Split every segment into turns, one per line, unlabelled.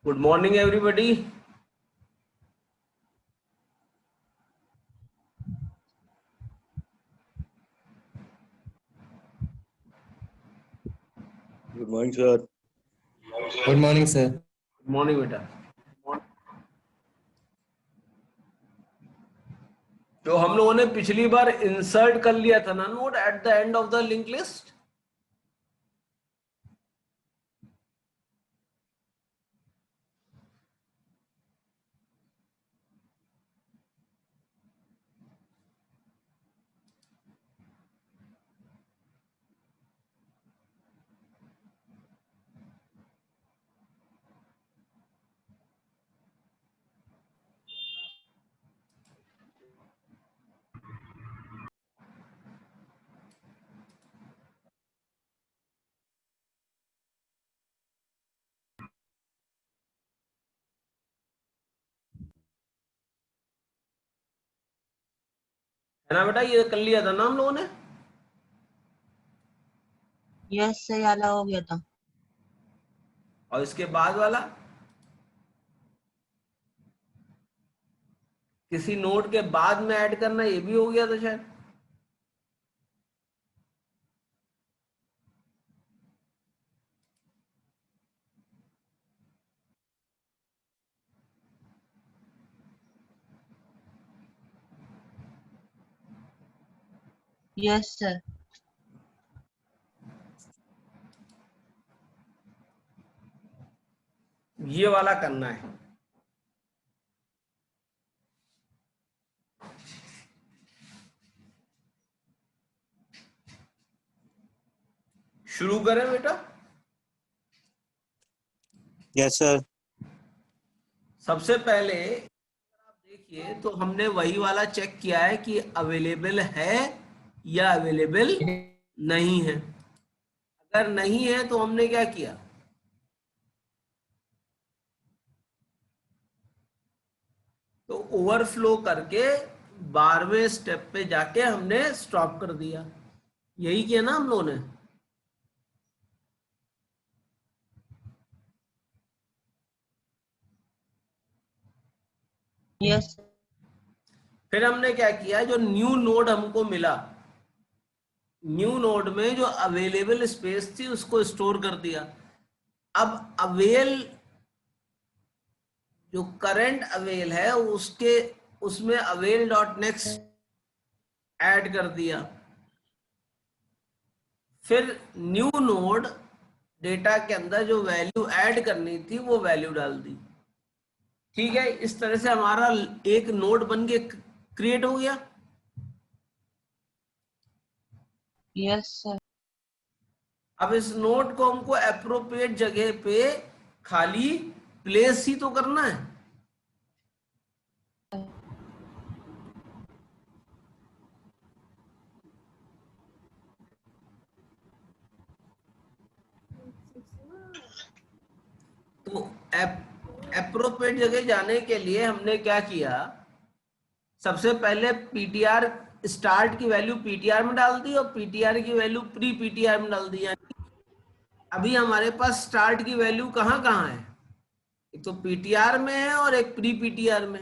Good morning, everybody.
Good morning, sir.
Good morning, sir.
Good morning, बेटा. तो हम लोगों ने पिछली बार इंसर्ट कर लिया था ना note at the end of the link list. है ना बेटा, ये कर लिया था ना हम लोगों ने.
यस सर, आला हो गया था.
और इसके बाद वाला किसी नोट के बाद में ऐड करना, ये भी हो गया था शायद.
Yes sir.
ये वाला करना है. शुरू करें बेटा.
Yes, sir.
सबसे पहले आप देखिए तो हमने वही वाला चेक किया है कि अवेलेबल है या अवेलेबल नहीं है. अगर नहीं है तो हमने क्या किया, तो ओवरफ्लो करके 12वें स्टेप पे जाके हमने स्टॉप कर दिया. यही किया ना हम लोगों ने.
यस.
फिर हमने क्या किया, जो न्यू नोड हमको मिला, न्यू नोड में जो अवेलेबल स्पेस थी उसको स्टोर कर दिया. अब अवेल जो करंट अवेल है उसमें अवेल डॉट नेक्स्ट ऐड कर दिया. फिर न्यू नोड डेटा के अंदर जो वैल्यू ऐड करनी थी वो वैल्यू डाल दी. ठीक है, इस तरह से हमारा एक नोड बन के क्रिएट हो गया.
Yes sir.
अब इस नोड को हमको अप्रोप्रिएट जगह पे खाली प्लेस ही तो करना है. तो अप्रोप्रिएट जगह जाने के लिए हमने क्या किया, सबसे पहले पीटीआर स्टार्ट की वैल्यू पीटीआर में डाल दी और पीटीआर की वैल्यू प्री पीटीआर में डाल दी. यानी अभी हमारे पास स्टार्ट की वैल्यू कहाँ कहाँ है, एक तो पीटीआर में है और एक प्री पीटीआर में.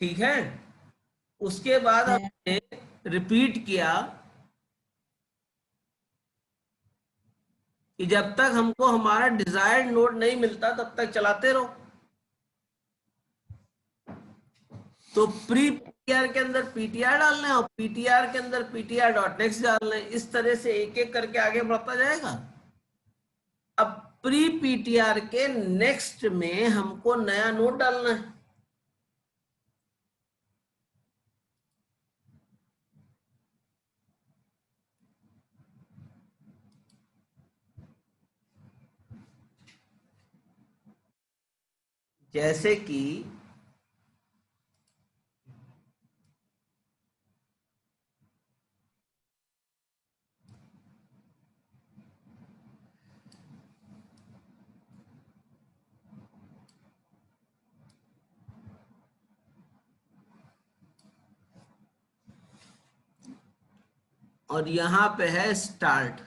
ठीक है, उसके बाद हमने रिपीट किया कि जब तक हमको हमारा डिजायर्ड नोड नहीं मिलता तब तक चलाते रहो. तो प्री पीटीआर के अंदर पीटीआर डालना है और पीटीआर के अंदर पीटीआर डॉट नेक्स्ट डालना है. इस तरह से एक एक करके आगे बढ़ता जाएगा. अब प्री पीटीआर के नेक्स्ट में हमको नया नोड डालना है. जैसे कि और यहां पे है स्टार्ट।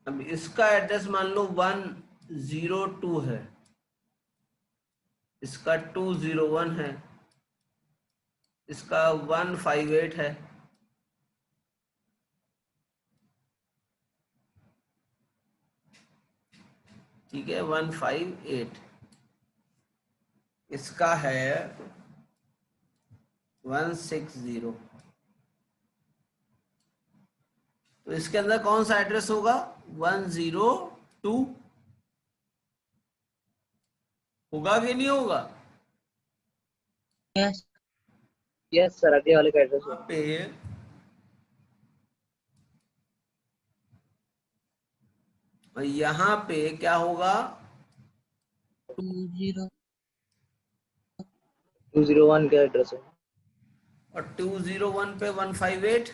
अब इसका एड्रेस मान लो 102 है, इसका 201 है, इसका 158 है। ठीक है, 158। इसका है 160। तो इसके अंदर कौन सा एड्रेस होगा? 102 होगा कि नहीं होगा?
यस
यस सर, आगे वाले का एड्रेस
यहाँ
है।
पे और यहाँ पे क्या होगा?
20
201 का एड्रेस है।
और 201 पे 158।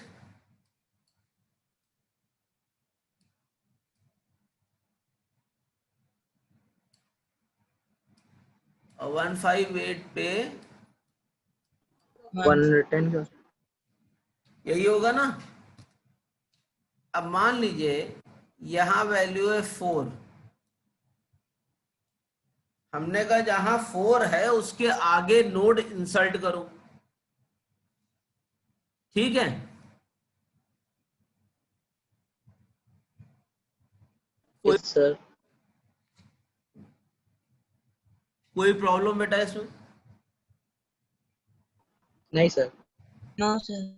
और 158 पे
110 का।
यही होगा ना? अब मान लीजिए यहां वैल्यू है 4। हमने कहा जहां 4 है उसके आगे नोड इंसर्ट करो। ठीक है,
यस सर।
कोई प्रॉब्लम बेटा इसमें?
नहीं सर।
No sir.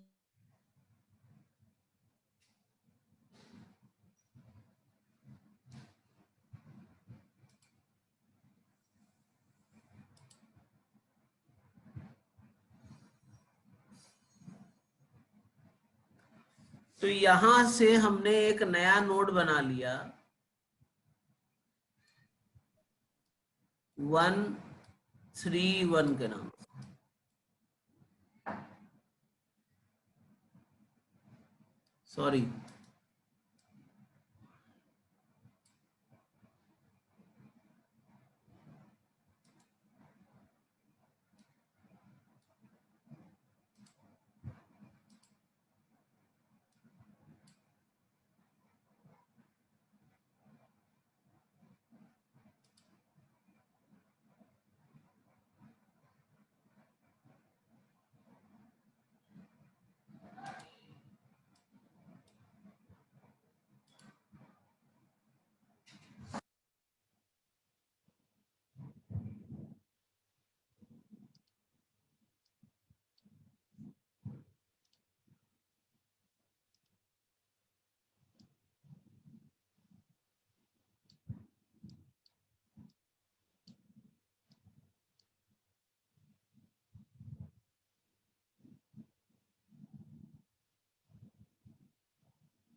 तो यहां से हमने एक नया नोड बना लिया 131 के नाम। सॉरी,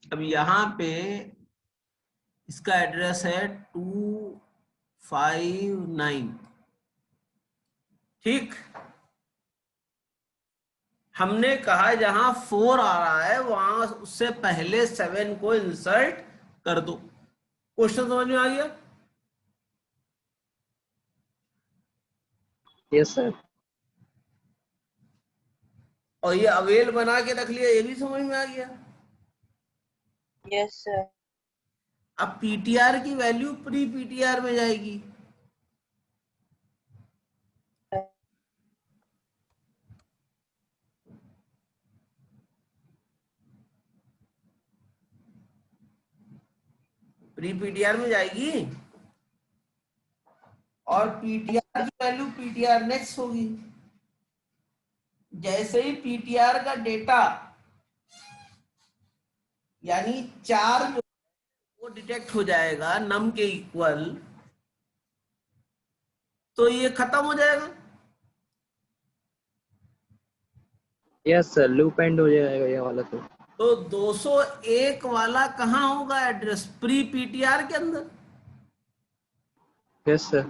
अब यहां पे इसका एड्रेस है 259। ठीक, हमने कहा जहां 4 आ रहा है वहां उससे पहले 7 को इंसर्ट कर दो। क्वेश्चन समझ में आ गया?
Yes sir.
और ये अवेल बना के रख लिया, ये भी समझ में आ गया।
Yes sir.
अब पीटीआर की वैल्यू प्री पीटीआर में जाएगी। प्री पीटीआर में जाएगी और पीटीआर की वैल्यू पीटीआर नेक्स्ट होगी। जैसे ही पीटीआर का डेटा यानी 4 जो वो डिटेक्ट हो जाएगा नम के इक्वल, तो ये खत्म हो जाएगा।
Yes sir, loop end हो जाएगा ये वाला तो.
तो 201 वाला कहाँ होगा एड्रेस? प्री पीटीआर के अंदर.
Yes sir.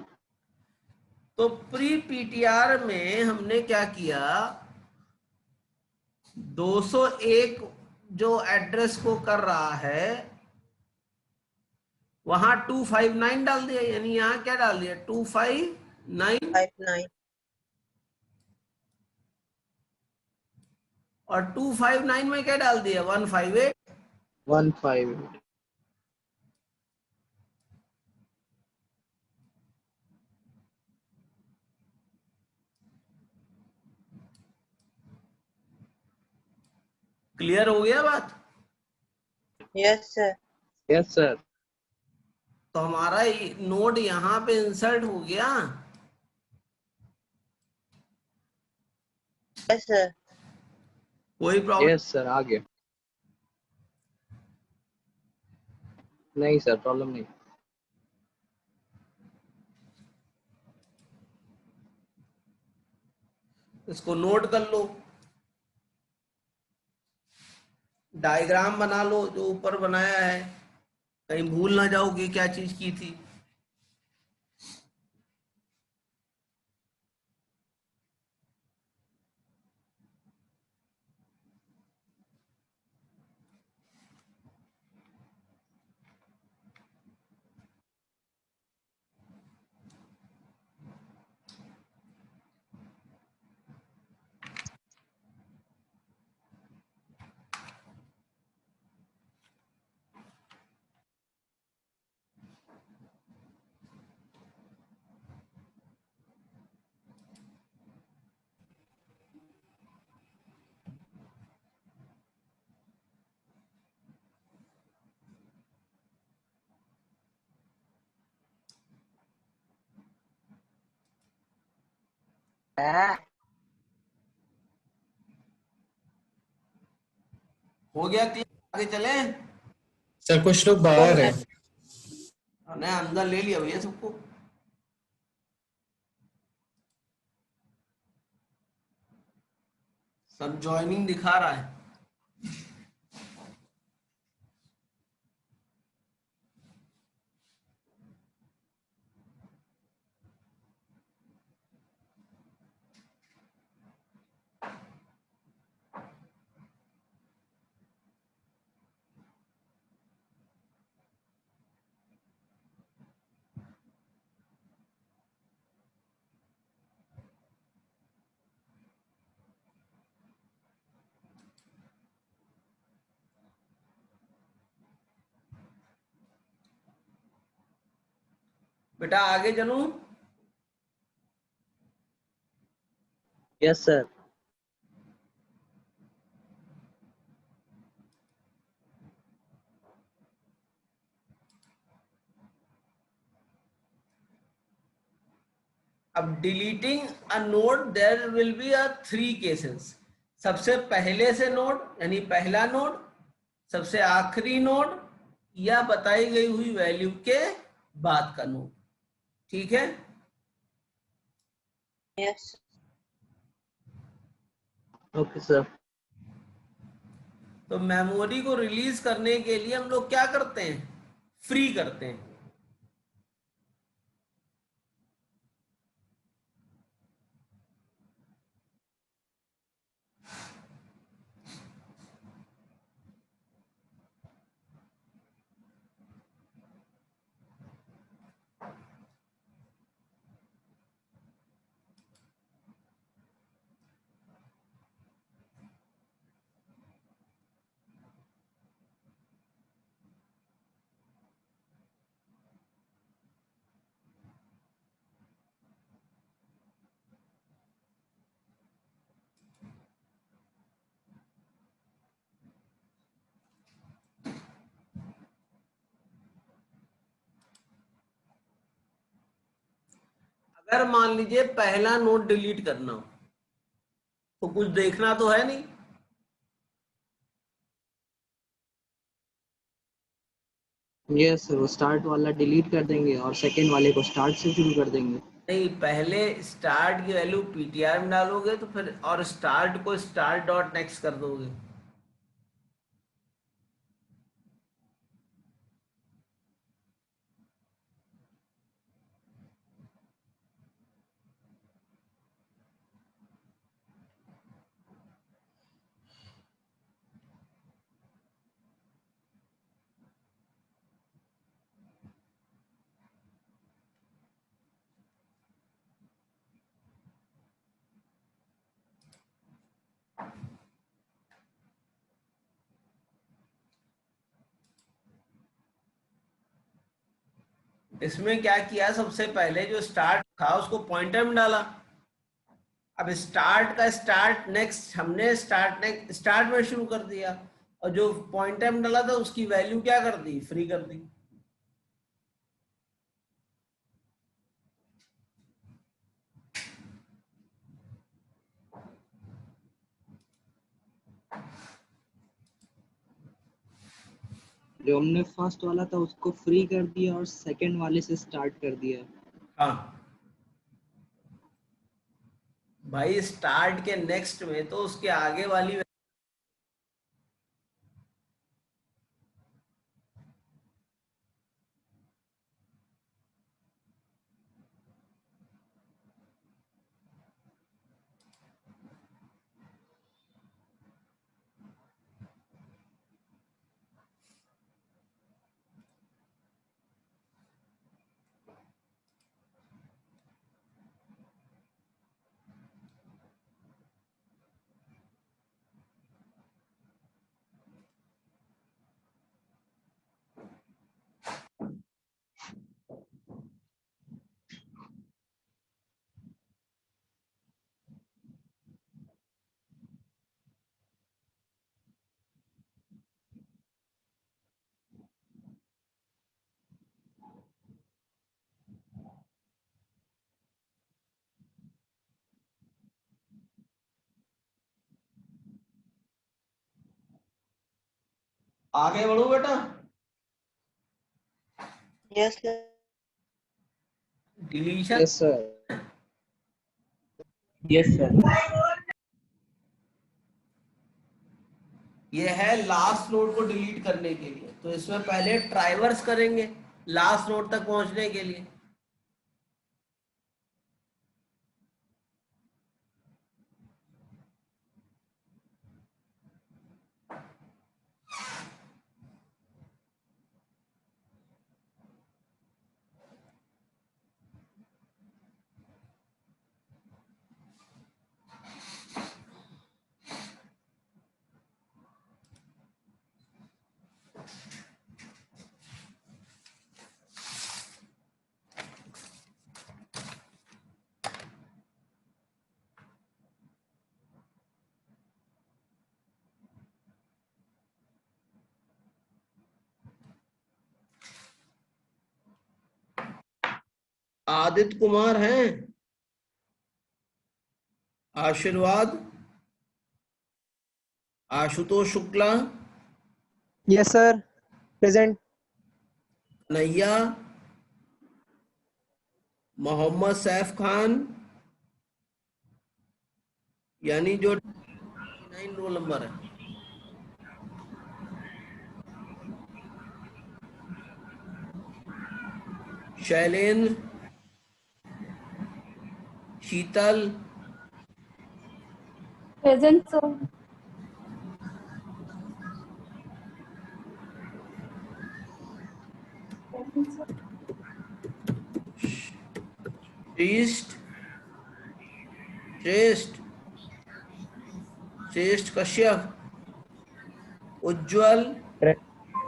तो प्री पीटीआर में हमने क्या किया, 201 जो एड्रेस को कर रहा है वहां 259 डाल दिया, यानी यहां क्या डाल दिया 259,
59.
और 259 में क्या डाल दिया 158.
158.
क्लियर हो गया बात?
Yes sir.
Yes sir.
तो हमारा नोड यहां पे इंसर्ट हो गया.
Yes sir.
कोई प्रॉब्लम?
Yes sir, आ गया. नहीं सर, प्रॉब्लम नहीं.
इसको नोट कर लो, डायग्राम बना लो जो ऊपर बनाया है, कहीं भूल ना जाओ कि क्या चीज की थी. हो गया क्लियर? आगे चले?
सर कुछ लोग बाहर हैं.
हमने अंदर ले लिया भैया सबको. सब ज्वाइनिंग दिखा रहा है. बेटा आगे चलूं?
Yes sir.
अब deleting a node there will be a 3 cases. सबसे पहले से नोड यानी पहला नोड, सबसे आखिरी नोड, या बताई गई हुई वैल्यू के बाद का नोड. ठीक है?
Yes.
Okay sir.
तो मेमोरी को रिलीज करने के लिए हम लोग क्या करते हैं? फ्री करते हैं. अगर मान लीजिए पहला नोड डिलीट करना हो तो कुछ देखना तो है नहीं.
Yes sir, वो स्टार्ट वाला डिलीट कर देंगे और सेकंड वाले को स्टार्ट से शुरू कर देंगे.
नहीं, पहले स्टार्ट की वैल्यू पीटीआर में डालोगे तो फिर, और स्टार्ट को स्टार्ट डॉट नेक्स्ट कर दोगे। इसमें क्या किया, सबसे पहले जो स्टार्ट था उसको पॉइंटर में डाला। अब स्टार्ट का स्टार्ट नेक्स्ट हमने स्टार्ट में शुरू कर दिया, और जो पॉइंटर में डाला था उसकी वैल्यू क्या कर दी, फ्री कर दी।
जो हमने फर्स्ट वाला था उसको फ्री कर दिया और सेकंड वाले से स्टार्ट कर दिया।
हाँ भाई, स्टार्ट के नेक्स्ट में तो उसके आगे वाली आगे बढ़ो बेटा।
Yes, sir.
Deletion
yes sir. Yes sir.
ये है लास्ट नोड को डिलीट करने के लिए, तो इसमें पहले ट्राइवर्स करेंगे लास्ट नोड तक पहुंचने के लिए। आदित्य कुमार हैं, आशीर्वाद, Ashutosh Shukla,
Yes, sir. Present.
नैया, मोहम्मद सैफ खान, यानी जो 9 रोल नंबर है, शैलेंद्र, शीतल,
Present, sir. Present, sir.
श्रेष्ठ, श्रेष्ठ, श्रेष्ठ कश्यप, उज्जवल,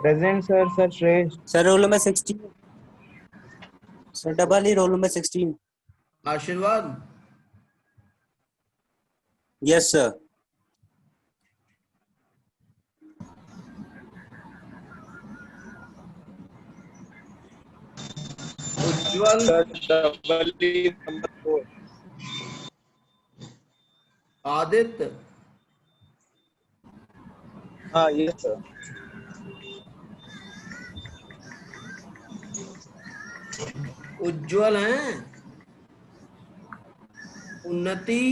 Present, sir. Sir, Shresh.
Sir, roll number 16. Sir, double E, roll number 16.
आशीर्वाद,
Yes, sir.
उज्जवल,
Double E number 4.
Aditya,
Yes, sir.
उज्जवल हैं, उन्नति,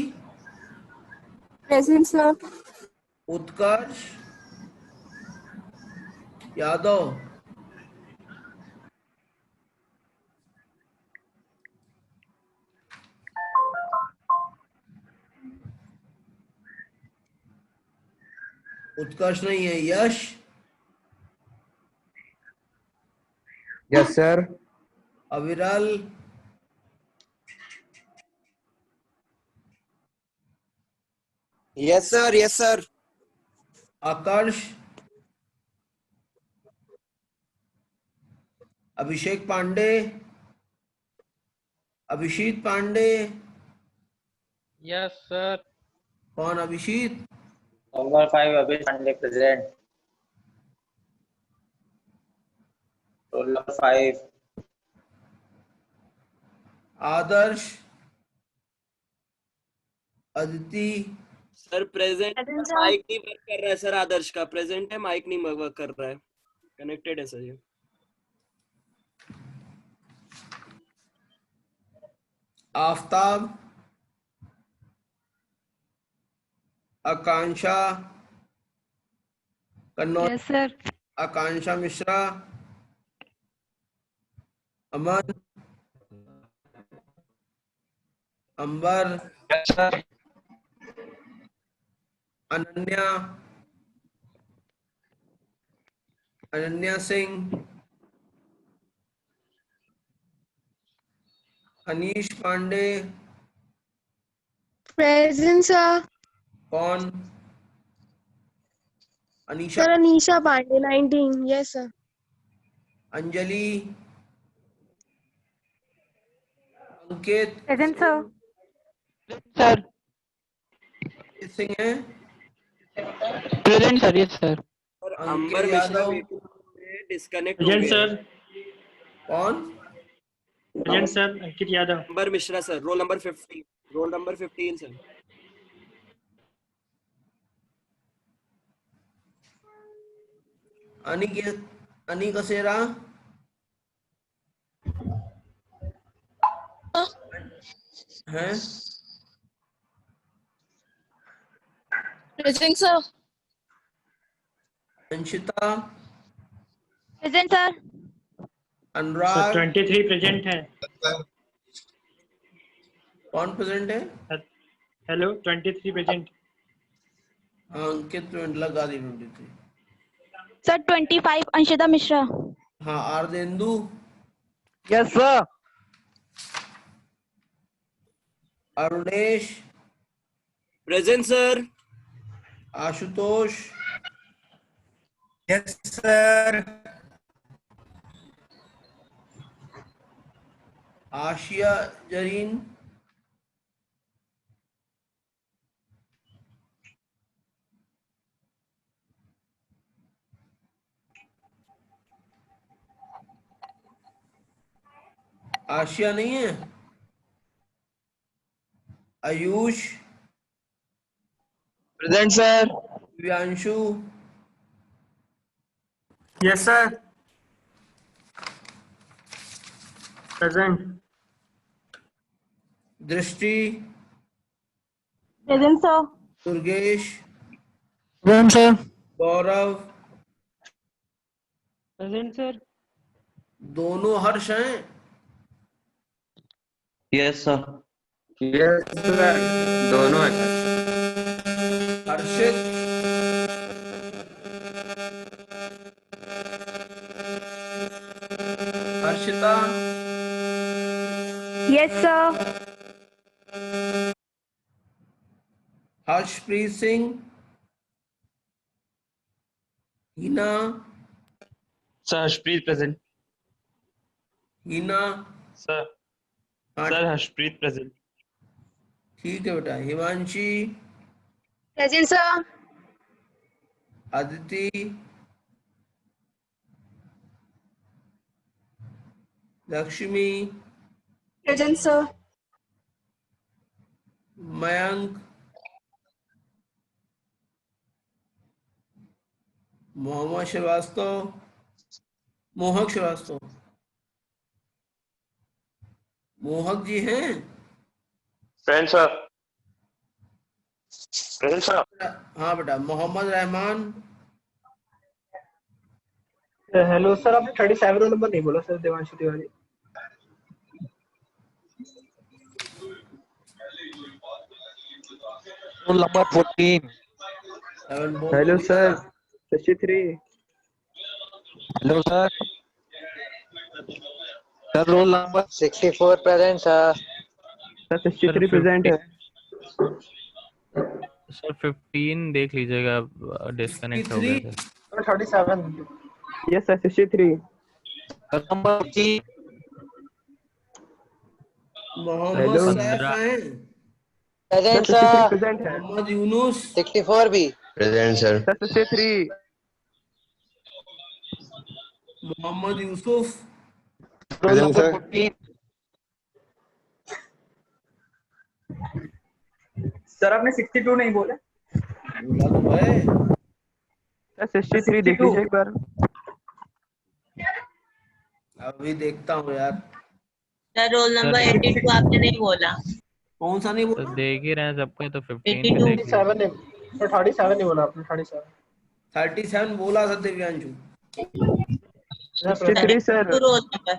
Present, sir.
उत्कर्ष, यादव, उत्कर्ष नहीं है, यश,
Yes, sir.
अविरल,
Yes, sir. Yes, sir.
आकर्ष, अभिषेक पांडे, अभिषेक Pandey,
Yes, sir.
कौन Abhishek?
Number 5, Abhi Pandey present. Roll number 5.
Adarsh, Aditi,
sir present,
Present, sir.
Mic नहीं work कर रहा है सर, आदर्श का प्रेजेंट है, माइक नहीं वर्क कर रहा है, कनेक्टेड है सर ये।
आफताब, आकांक्षा, कन्नौज,
Yes, sir.
आकांक्षा मिश्रा, अमन, अंबर, अनन्या, अनन्या सिंह, अनीश पांडे,
Present, sir.
कौन? Anisha,
Sir, Anisha Pandey, 19. Yes, sir.
Anjali, अंकित,
Present, sir.
Sir.
सिंह है,
Present, sir. Yes, sir.
और
अंकित
अंबर मिश्रा
यादव,
डिस्कनेक्ट हो गया।
सर।
कौन?
Present sir, Ankit Yadav.
Ambar Mishra sir, roll number 15, roll number 15 sir.
Ani Kasera, हैं?
Present, sir.
Anshita,
Present, sir.
Anurag,
23 present है।
कौन present है?
Hello, 23 present.
हाँ, अंकित लगा दी 23।
Sir, 25. Anshita Mishra.
हाँ, Ardhendu,
Yes, sir.
Arunesh,
present sir.
Ashutosh,
Yes, sir.
Asiya Zareen, Asiya नहीं है, Ayush,
Present, sir.
Divyanshu,
yes sir. Present.
Drishti,
Present, sir.
Durgesh,
present sir.
Gaurav,
present sir.
दोनों हर्ष हैं।
Yes, sir.
Yes, sir. दोनों हैं।
हर्षित, Harshita,
Yes, sir.
Harshpreet Singh, Hina,
Sir, Harshpreet present.
Hina,
Sir,
हाँ,
Sir, Harshpreet present.
ठीक है बेटा। Himanshi,
Present, sir.
Aditi, Lakshmi,
Present, sir.
Mayank, Mohammad Srivastava, मोहक श्रीवास्तव, मोहक जी हैं।
Present, sir.
Present sir.
हाँ बेटा, मोहम्मद रहमान।
हेलो सर, आपने 37 रोल नंबर नहीं बोला sir, Devanshu Tiwari.
Roll number 14।
7 बोल
हेलो
दिया।
Sir, 63। Hello sir, sir roll number
64 present, sir.
Sir 63 present है।
सर 15 देख लीजिएगा, डिस्कनेक्ट हो गया
63।
Sir.
37।
Yes sir 63। Roll number 14।
Mohammad
hello
Saif
15।
हैं।
Present,
sir 63
sir.
प्रेजेंट है।
Mohammad Yunus.
64 B.
Present sir. Sir 63।
Mohammad Yusuf.
Roll number 14।
Sir आपने 62 नहीं बोला।
बोला तो है।
सर 63 देख लीजिए एक बार।
अभी देखता हूँ यार।
Sir, roll number 82 आपने नहीं बोला.
कौन सा नहीं
तो
बोला?
देख ही रहे हैं सबका, तो 15 पे
82.
देख लीजिए।
37 नहीं, 37 नहीं बोला आपने, 37।
37 बोला था Divyanshu.
63 sir.
roll number.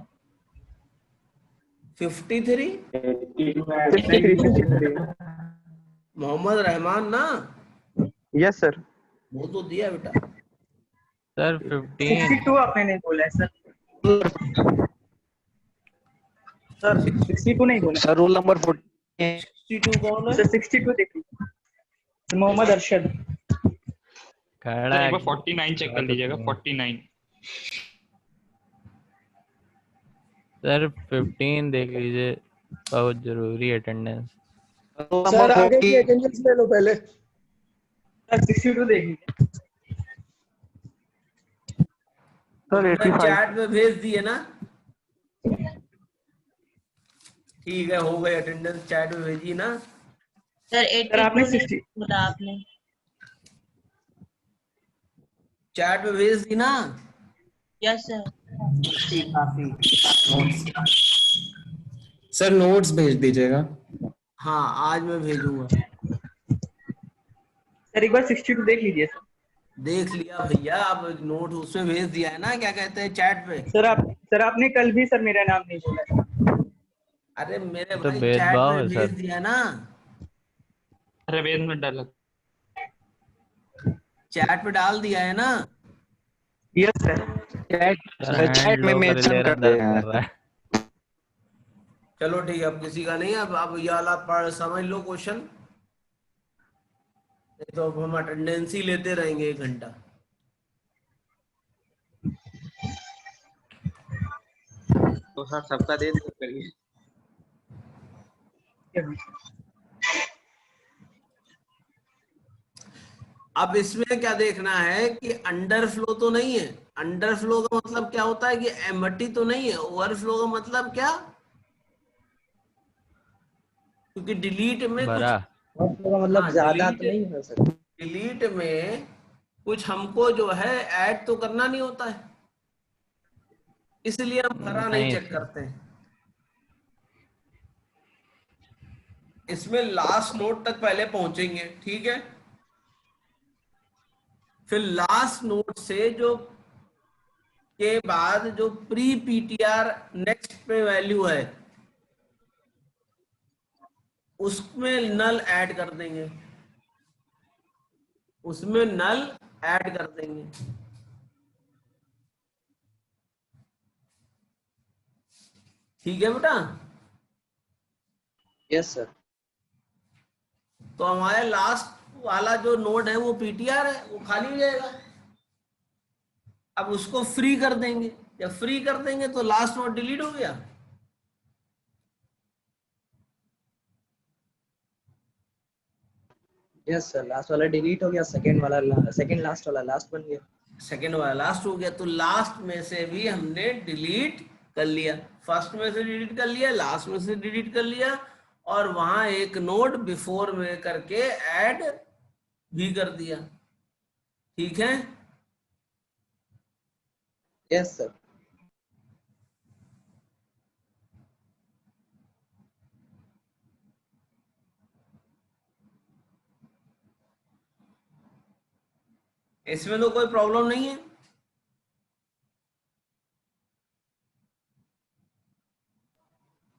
53।
63।
Mohammad Rahman ना।
Yes sir.
वो तो दिया बेटा।
सर 15।
62 आपने नहीं बोला है सर। सर 62 नहीं बोला।
Sir roll number 14।
62 कौन है?
सर 62 देखिए, मोहम्मद अरशद।
खड़ा एक
एक
बार 49 चेक कर लीजिएगा, 49।
सर 15 देख लीजिए, बहुत जरूरी है अटेंडेंस।
सर आगे की
अटेंडेंस ले लो पहले। सर 62 देखिए।
सर
तुमने
85।
चैट में भेज दिए ना? ठीक है, हो गई अटेंडेंस, चैट में भेजी ना?
सर
सर आपने
82
60।
बोला आपने.
चैट में भेज दी ना?
Yes, sir.
ठीक, काफी। नोट्स।
सर नोट्स भेज दीजिएगा।
हाँ, आज मैं भेजूंगा।
सर एक बार 62 देख लीजिए सर।
देख लिया भैया, अब नोट उसमें भेज दिया है ना, क्या कहते हैं, चैट पे।
सर आपने कल भी सर मेरा नाम नहीं बोला।
अरे मेरे
तो
भाई, चैट
भेदभाव
में
है
भेज
सर।
दिया ना।
अरे वेद में डाला।
चैट पे डाल दिया है ना।
Yes sir.
Sir hand
chat में
लो कर ले
मेंशन
रहा,
कर
दर्द
दिया है।
कर रहा है।
चलो ठीक है, अब किसी का नहीं है। अब ये वाला पढ़ समझ लो क्वेश्चन, नहीं तो अब हम अटेंडेंस ही लेते रहेंगे 1 घंटा।
तो सर सबका दे दो करिए।
अब इसमें क्या देखना है कि अंडर फ्लो तो नहीं है। अंडर फ्लो का मतलब क्या होता है कि एम्प्टी तो नहीं है। ओवरफ्लो का मतलब क्या? क्योंकि डिलीट में कुछ,
बरा।
मतलब
हाँ,
ज्यादा तो नहीं हो सकता।
डिलीट में कुछ हमको जो है ऐड तो करना नहीं होता है, इसलिए हम भरा नहीं
नहीं
चेक
सर।
करते हैं। इसमें लास्ट नोट तक पहले पहुंचेंगे, ठीक है? फिर लास्ट नोट से जो के बाद जो प्री पीटीआर नेक्स्ट पे वैल्यू है, उसमें नल ऐड कर देंगे, उसमें नल ऐड कर देंगे। ठीक है बेटा?
Yes sir.
तो हमारे लास्ट वाला जो नोड है वो पीटीआर है, वो खाली हो जाएगा। अब उसको फ्री कर देंगे। जब फ्री कर देंगे तो लास्ट नोड डिलीट हो गया।
यस सर, लास्ट वाला डिलीट हो गया, सेकंड लास्ट वाला लास्ट बन गया।
सेकंड वाला लास्ट हो गया, तो लास्ट में से भी हमने डिलीट कर लिया। फर्स्ट में से डिलीट कर लिया, लास्ट में से डिलीट कर लिया, और वहां एक नोड बिफोर में करके ऐड भी कर दिया। ठीक है?
Yes sir.
इसमें तो कोई प्रॉब्लम नहीं है।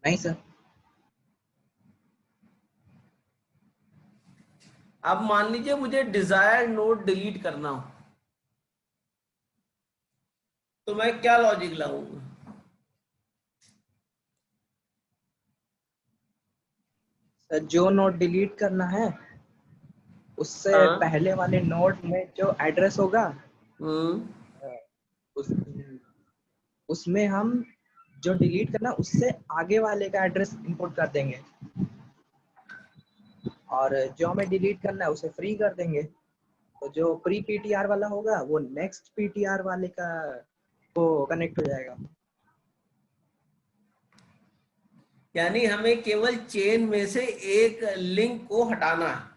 नहीं सर।
अब मान लीजिए मुझे डिजायर्ड नोड डिलीट करना हो, तो मैं क्या लॉजिक लगाऊंगा?
सर जो नोड डिलीट करना है उससे
हाँ।
पहले वाले नोड में जो एड्रेस होगा उस उसमें हम जो डिलीट करना उससे आगे वाले का एड्रेस इंपुट कर देंगे और जो हमें डिलीट करना है उसे फ्री कर देंगे। तो जो प्री पीटीआर वाला होगा वो नेक्स्ट पीटीआर वाले का वो कनेक्ट हो जाएगा।
यानी हमें केवल चेन में से एक लिंक को हटाना है।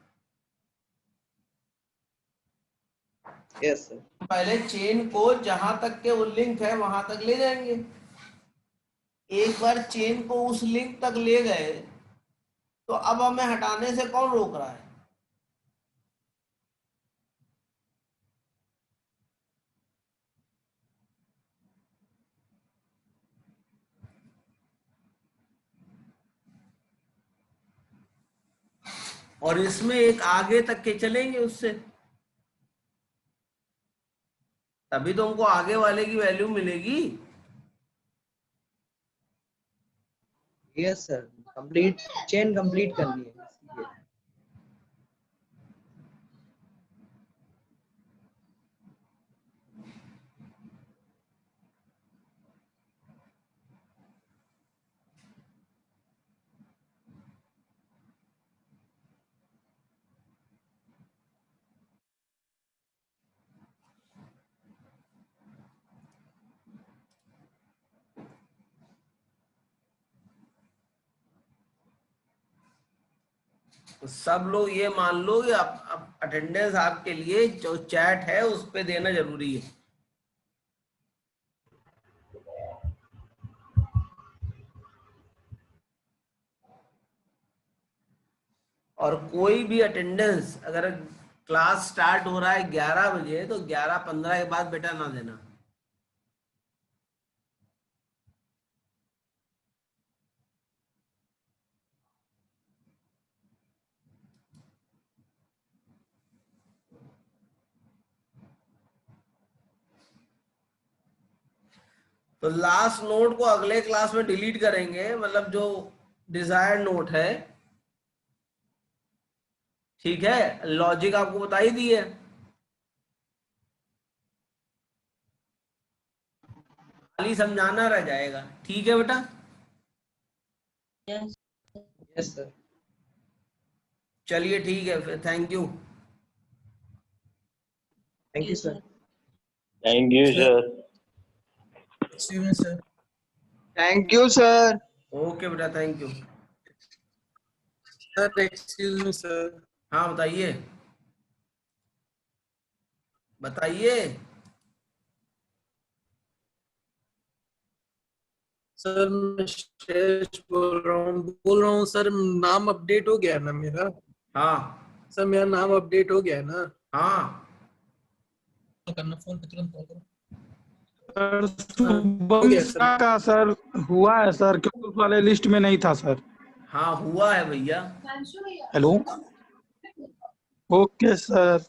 Yes sir.
पहले चेन को जहां तक के वो लिंक है वहां तक ले जाएंगे। एक बार चेन को उस लिंक तक ले गए तो अब हमें हटाने से कौन रोक रहा है? और इसमें एक आगे तक के चलेंगे उससे, तभी तो हमको आगे वाले की वैल्यू मिलेगी।
Yes sir, complete chain complete करनी है इसलिए।
तो सब लोग ये मान लो कि अब अटेंडेंस आपके लिए जो चैट है उस पे देना जरूरी है। और कोई भी अटेंडेंस अगर क्लास स्टार्ट हो रहा है 11 बजे तो 11:15 के बाद बेटा ना देना। तो लास्ट नोट को अगले क्लास में डिलीट करेंगे, मतलब जो डिजायर्ड नोट है। ठीक है, लॉजिक आपको बता ही दी है। खाली समझाना रह जाएगा। ठीक है बेटा।
Yes sir.
चलिए ठीक है फिर, thank you.
Thank you sir.
Thank you sir.
Thank you sir.
Okay बेटा, thank you.
Sir excuse me sir.
हाँ बताइए बताइए।
सर मैं श्रेष्ठ बोल रहा हूँ सर। नाम अपडेट हो गया ना मेरा?
हाँ
सर मेरा नाम अपडेट हो गया ना?
हाँ
करना फोन पे तुरंत कॉल करो।
सर शुभम का सर हुआ है सर, क्योंकि उस वाले लिस्ट में नहीं था सर।
हाँ हुआ है भैया।
Hello, okay sir.